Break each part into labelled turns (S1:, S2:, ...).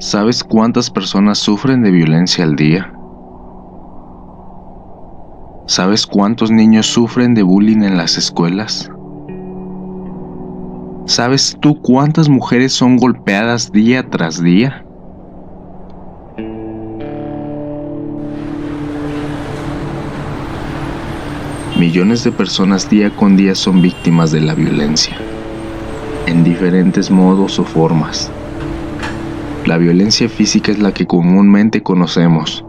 S1: ¿Sabes cuántas personas sufren de violencia al día? ¿Sabes cuántos niños sufren de bullying en las escuelas? ¿Sabes tú cuántas mujeres son golpeadas día tras día? Millones de personas día con día son víctimas de la violencia, en diferentes modos o formas. La violencia física es la que comúnmente conocemos,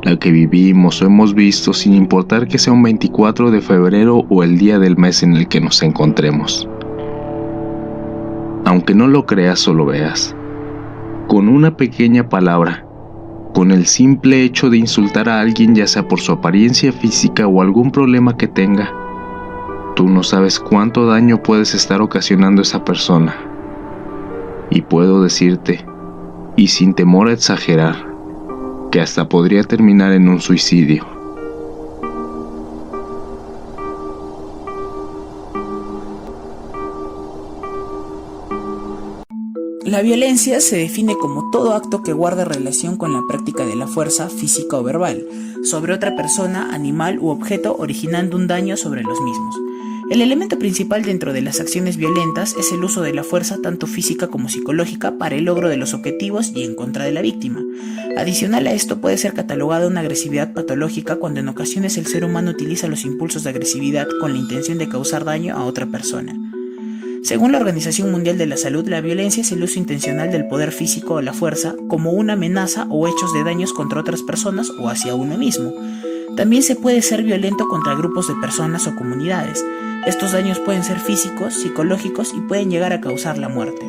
S1: la que vivimos o hemos visto sin importar que sea un 24 de febrero o el día del mes en el que nos encontremos. Aunque no lo creas o lo veas, con una pequeña palabra, con el simple hecho de insultar a alguien, ya sea por su apariencia física o algún problema que tenga, tú no sabes cuánto daño puedes estar ocasionando a esa persona. Y puedo decirte, y sin temor a exagerar, que hasta podría terminar en un suicidio.
S2: La violencia se define como todo acto que guarda relación con la práctica de la fuerza física o verbal sobre otra persona, animal u objeto, originando un daño sobre los mismos. El elemento principal dentro de las acciones violentas es el uso de la fuerza tanto física como psicológica para el logro de los objetivos y en contra de la víctima. Adicional a esto puede ser catalogada una agresividad patológica cuando en ocasiones el ser humano utiliza los impulsos de agresividad con la intención de causar daño a otra persona. Según la Organización Mundial de la Salud, la violencia es el uso intencional del poder físico o la fuerza como una amenaza o hechos de daños contra otras personas o hacia uno mismo. También se puede ser violento contra grupos de personas o comunidades. Estos daños pueden ser físicos, psicológicos y pueden llegar a causar la muerte.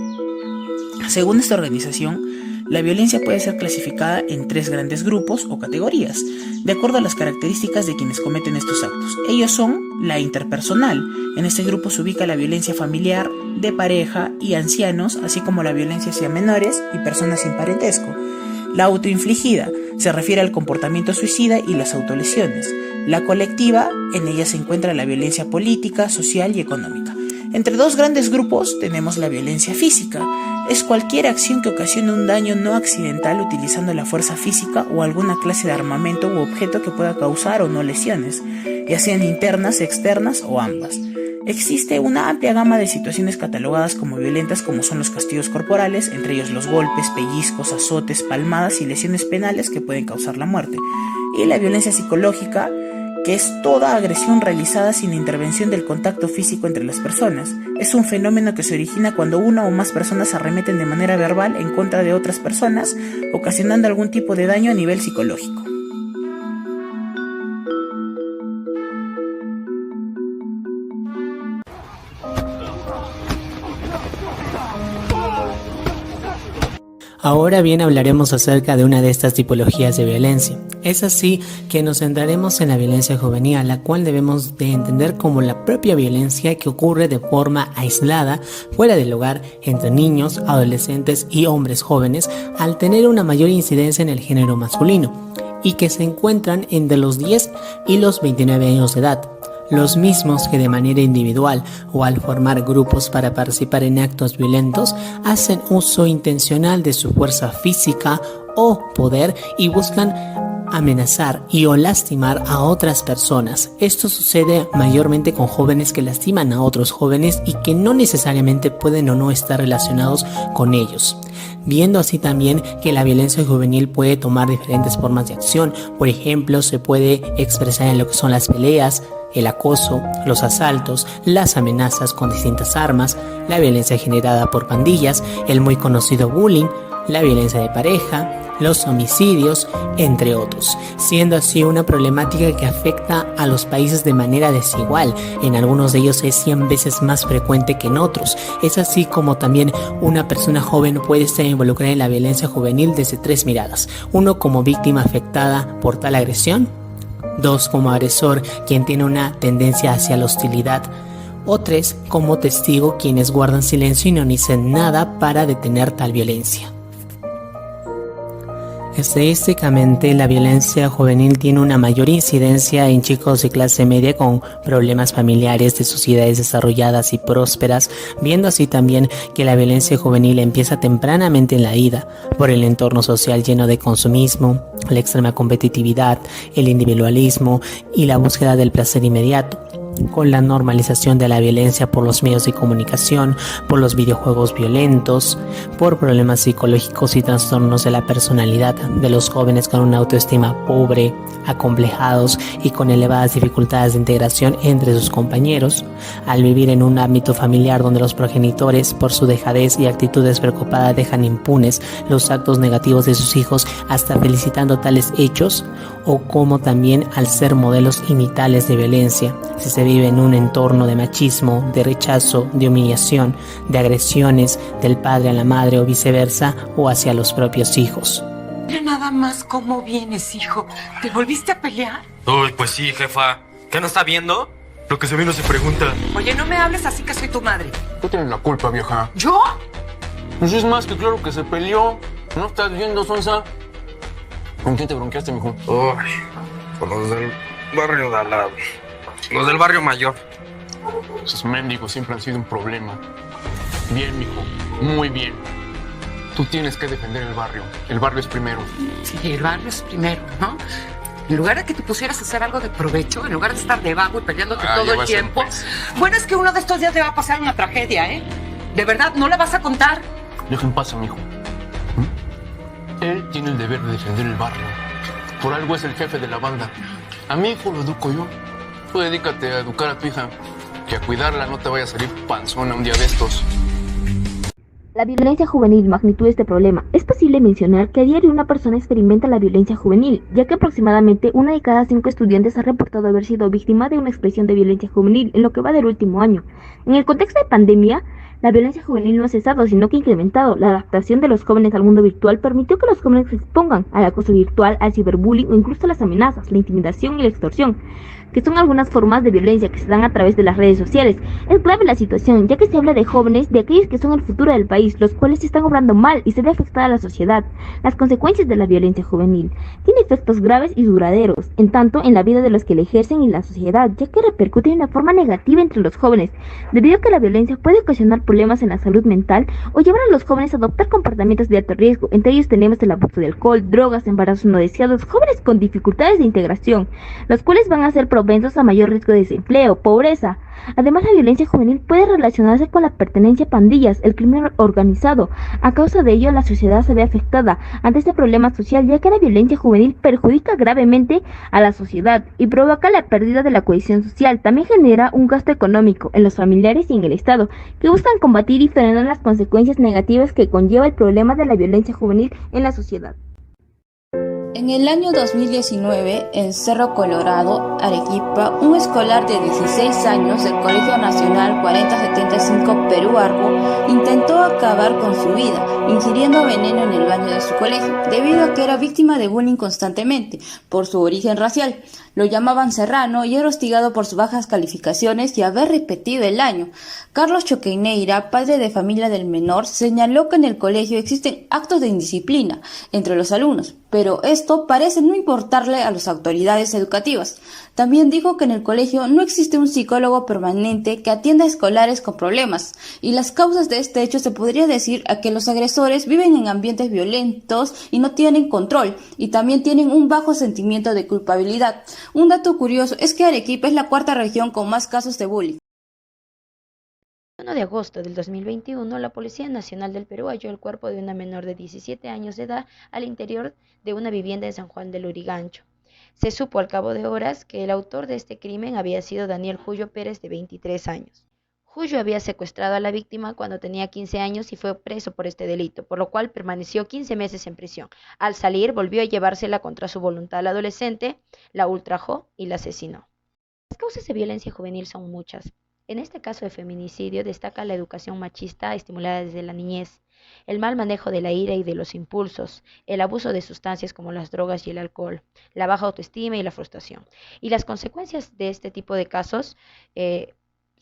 S2: Según esta organización, la violencia puede ser clasificada en 3 grandes grupos o categorías, de acuerdo a las características de quienes cometen estos actos. Ellos son la interpersonal. En este grupo se ubica la violencia familiar, de pareja y ancianos, así como la violencia hacia menores y personas sin parentesco. La autoinfligida se refiere al comportamiento suicida y las autolesiones. La colectiva, en ella se encuentra la violencia política, social y económica. Entre 2 grandes grupos tenemos la violencia física. Es cualquier acción que ocasione un daño no accidental utilizando la fuerza física o alguna clase de armamento u objeto que pueda causar o no lesiones, ya sean internas, externas o ambas. Existe una amplia gama de situaciones catalogadas como violentas, como son los castigos corporales, entre ellos los golpes, pellizcos, azotes, palmadas y lesiones penales que pueden causar la muerte. Y la violencia psicológica, que es toda agresión realizada sin intervención del contacto físico entre las personas. Es un fenómeno que se origina cuando una o más personas arremeten de manera verbal en contra de otras personas, ocasionando algún tipo de daño a nivel psicológico.
S3: Ahora bien, hablaremos acerca de una de estas tipologías de violencia. Es así que nos centraremos en la violencia juvenil, la cual debemos de entender como la propia violencia que ocurre de forma aislada, fuera del hogar, entre niños, adolescentes y hombres jóvenes, al tener una mayor incidencia en el género masculino, y que se encuentran entre los 10 y los 29 años de edad. Los mismos que de manera individual o al formar grupos para participar en actos violentos hacen uso intencional de su fuerza física o poder y buscan amenazar y o lastimar a otras personas. Esto sucede mayormente con jóvenes que lastiman a otros jóvenes y que no necesariamente pueden o no estar relacionados con ellos. Viendo así también que la violencia juvenil puede tomar diferentes formas de acción. Por ejemplo, se puede expresar en lo que son las peleas, el acoso, los asaltos, las amenazas con distintas armas, la violencia generada por pandillas, el muy conocido bullying, la violencia de pareja, los homicidios, entre otros, siendo así una problemática que afecta a los países de manera desigual. En algunos de ellos es 100 veces más frecuente que en otros. Es así como también una persona joven puede estar involucrada en la violencia juvenil desde 3 miradas. 1 como víctima afectada por tal agresión, 2 como agresor, quien tiene una tendencia hacia la hostilidad, o 3 como testigo, quienes guardan silencio y no dicen nada para detener tal violencia. Estadísticamente, la violencia juvenil tiene una mayor incidencia en chicos de clase media con problemas familiares de sociedades desarrolladas y prósperas, viendo así también que la violencia juvenil empieza tempranamente en la vida, por el entorno social lleno de consumismo, la extrema competitividad, el individualismo y la búsqueda del placer inmediato. Con la normalización de la violencia por los medios de comunicación, por los videojuegos violentos, por problemas psicológicos y trastornos de la personalidad de los jóvenes con una autoestima pobre, acomplejados y con elevadas dificultades de integración entre sus compañeros, al vivir en un ámbito familiar donde los progenitores, por su dejadez y actitudes preocupadas, dejan impunes los actos negativos de sus hijos hasta felicitando tales hechos, o como también al ser modelos imitables de violencia, si se vive en un entorno de machismo, de rechazo, de humillación, de agresiones del padre a la madre o viceversa, o hacia los propios hijos.
S4: Mira nada más cómo vienes, hijo. ¿Te volviste a pelear?
S5: Uy, pues sí, jefa. ¿Qué no está viendo? Lo que se ve no se pregunta.
S4: Oye, no me hables así que soy tu madre.
S6: Tú tienes la culpa, vieja.
S4: ¿Yo?
S6: Pues es más que claro que se peleó. ¿No estás viendo, Sonsa? ¿Con quién te bronqueaste, mijo?
S5: Uy, con los del barrio de al lado. Los del barrio mayor.
S6: Esos mendigos siempre han sido un problema. Bien, mijo. Muy bien. Tú tienes que defender el barrio. El barrio es primero.
S4: Sí, el barrio es primero, ¿no? En lugar de que te pusieras a hacer algo de provecho, en lugar de estar de vago y peleándote todo el tiempo. Bueno, es que uno de estos días te va a pasar una tragedia, ¿eh? De verdad, ¿no la vas a contar?
S6: Deja en paz a mi hijo. Él tiene el deber de defender el barrio. Por algo es el jefe de la banda. A mi hijo lo educo yo. Tú dedícate a educar a tu hija. Que a cuidarla no te vaya a salir panzona un día de estos.
S7: La violencia juvenil, magnitud de este problema. Es posible mencionar que a diario una persona experimenta la violencia juvenil, ya que aproximadamente 1 de cada 5 estudiantes ha reportado haber sido víctima de una expresión de violencia juvenil en lo que va del último año. En el contexto de pandemia, la violencia juvenil no ha cesado, sino que ha incrementado. La adaptación de los jóvenes al mundo virtual permitió que los jóvenes se expongan al acoso virtual, al ciberbullying o incluso a las amenazas, la intimidación y la extorsión, que son algunas formas de violencia que se dan a través de las redes sociales. Es grave la situación, ya que se habla de jóvenes, de aquellos que son el futuro del país, los cuales están obrando mal y se ve afectada a la sociedad. Las consecuencias de la violencia juvenil tiene efectos graves y duraderos, en tanto en la vida de los que la ejercen y la sociedad, ya que repercute de una forma negativa entre los jóvenes, debido a que la violencia puede ocasionar problemas en la salud mental o llevar a los jóvenes a adoptar comportamientos de alto riesgo. Entre ellos tenemos el abuso de alcohol, drogas, embarazos no deseados, jóvenes con dificultades de integración, los cuales van a ser propensos a mayor riesgo de desempleo, pobreza. Además, la violencia juvenil puede relacionarse con la pertenencia a pandillas, el crimen organizado. A causa de ello, la sociedad se ve afectada ante este problema social, ya que la violencia juvenil perjudica gravemente a la sociedad y provoca la pérdida de la cohesión social. También genera un gasto económico en los familiares y en el Estado, que buscan combatir y frenar las consecuencias negativas que conlleva el problema de la violencia juvenil en la sociedad.
S8: En el año 2019, en Cerro Colorado, Arequipa, un escolar de 16 años del Colegio Nacional 4075 Perú Arco intentó acabar con su vida, ingiriendo veneno en el baño de su colegio, debido a que era víctima de bullying constantemente por su origen racial. Lo llamaban serrano y era hostigado por sus bajas calificaciones y haber repetido el año. Carlos Choqueineira, padre de familia del menor, señaló que en el colegio existen actos de indisciplina entre los alumnos, pero esto parece no importarle a las autoridades educativas. También dijo que en el colegio no existe un psicólogo permanente que atienda a escolares con problemas, y las causas de este hecho se podría decir a que los agresores viven en ambientes violentos y no tienen control, y también tienen un bajo sentimiento de culpabilidad. Un dato curioso es que Arequipa es la 4ª región con más casos de bullying.
S9: El 1 de agosto del 2021, la Policía Nacional del Perú halló el cuerpo de una menor de 17 años de edad al interior de una vivienda en San Juan del Lurigancho. Se supo al cabo de horas que el autor de este crimen había sido Daniel Julio Pérez, de 23 años. Julio había secuestrado a la víctima cuando tenía 15 años y fue preso por este delito, por lo cual permaneció 15 meses en prisión. Al salir, volvió a llevársela contra su voluntad al adolescente, la ultrajó y la asesinó. Las causas de violencia juvenil son muchas. En este caso de feminicidio destaca la educación machista estimulada desde la niñez, el mal manejo de la ira y de los impulsos, el abuso de sustancias como las drogas y el alcohol, la baja autoestima y la frustración. Y las consecuencias de este tipo de casos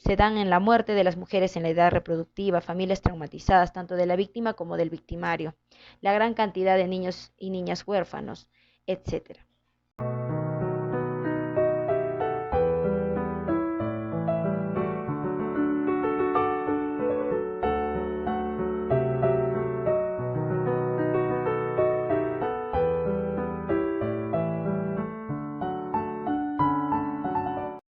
S9: se dan en la muerte de las mujeres en la edad reproductiva, familias traumatizadas tanto de la víctima como del victimario, la gran cantidad de niños y niñas huérfanos, etc.